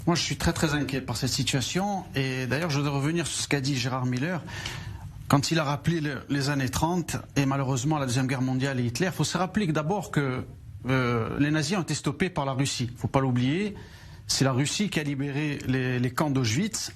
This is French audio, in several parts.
Moi, je suis très inquiet par cette situation. Et d'ailleurs, je voudrais revenir sur ce qu'a dit Gérard Miller. Quand il a rappelé les années 30 et malheureusement la Deuxième Guerre mondiale et Hitler, il faut se rappeler d'abord que les nazis ont été stoppés par la Russie. Il ne faut pas l'oublier. C'est la Russie qui a libéré les camps d'Auschwitz.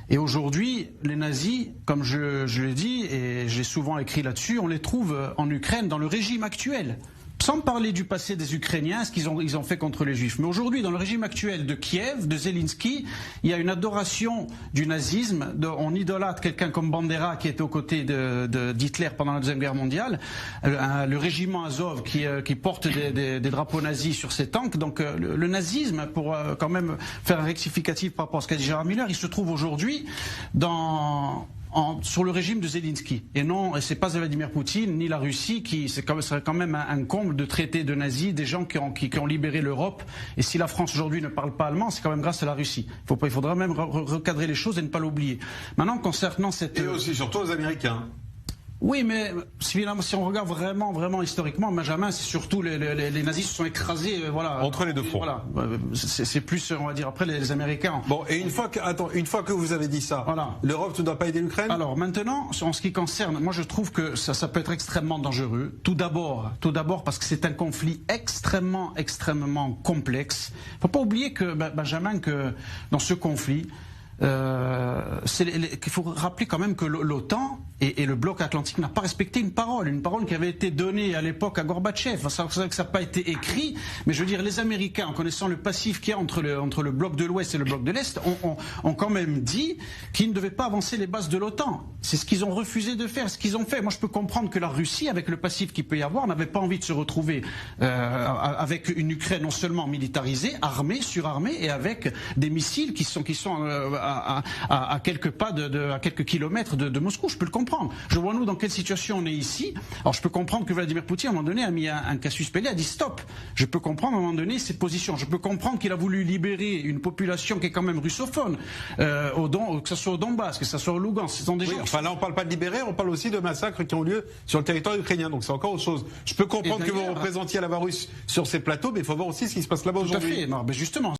Et aujourd'hui, les nazis, comme je l'ai dit, et j'ai souvent écrit là-dessus, on les trouve en Ukraine dans le régime actuel. Sans parler du passé des Ukrainiens, ce qu'ils ont fait contre les Juifs. Mais aujourd'hui, dans le régime actuel de Kiev, de Zelensky, il y a une adoration du nazisme. On idolâtre quelqu'un comme Bandera, qui était aux côtés d'Hitler pendant la Deuxième Guerre mondiale. Le régiment Azov qui porte des drapeaux nazis sur ses tanks. Donc le nazisme, pour quand même faire un rectificatif par rapport à ce qu'a dit Gérard Miller, il se trouve aujourd'hui sur le régime de Zelensky. Et non, c'est pas Vladimir Poutine ni la Russie serait quand même un comble de traiter de nazis des gens qui ont libéré l'Europe. Et si la France aujourd'hui ne parle pas allemand, c'est quand même grâce à la Russie. Il faudra même recadrer les choses et ne pas l'oublier. Maintenant, concernant cette... Et aussi, surtout les Américains. Oui, mais si on regarde vraiment historiquement, Benjamin, c'est surtout les nazis se sont écrasés, voilà. Entre les deux fronts. Voilà, c'est plus, on va dire, après les Américains. Bon, et une fois que vous avez dit ça, voilà. L'Europe ne doit pas aider l'Ukraine? Alors maintenant, en ce qui concerne, moi je trouve que ça peut être extrêmement dangereux. Tout d'abord parce que c'est un conflit extrêmement complexe. Il ne faut pas oublier que, Benjamin, que dans ce conflit, il faut rappeler quand même que l'OTAN et le bloc atlantique n'a pas respecté une parole qui avait été donnée à l'époque à Gorbatchev. C'est vrai que ça n'a pas été écrit, mais je veux dire, les Américains, en connaissant le passif qu'il y a entre le bloc de l'Ouest et le bloc de l'Est, ont quand même dit qu'ils ne devaient pas avancer les bases de l'OTAN. C'est ce qu'ils ont refusé de faire, ce qu'ils ont fait. Moi, je peux comprendre que la Russie, avec le passif qu'il peut y avoir, n'avait pas envie de se retrouver avec une Ukraine non seulement militarisée, armée, surarmée, et avec des missiles qui sont à quelques pas, à quelques kilomètres de Moscou. Je peux le comprendre. Je vois nous dans quelle situation on est ici. Alors je peux comprendre que Vladimir Poutine à un moment donné a mis un casus belli, a dit stop. Je peux comprendre à un moment donné ses positions. Je peux comprendre qu'il a voulu libérer une population qui est quand même russophone, que ce soit au Donbass, que ce soit au Lugansk. Ce sont des gens là on parle pas de libérer, on parle aussi de massacres qui ont lieu sur le territoire ukrainien. Donc c'est encore autre chose. Je peux comprendre que vous représentiez la Russe sur ces plateaux, mais il faut voir aussi ce qui se passe là-bas aujourd'hui. Tout à fait. Non, mais justement.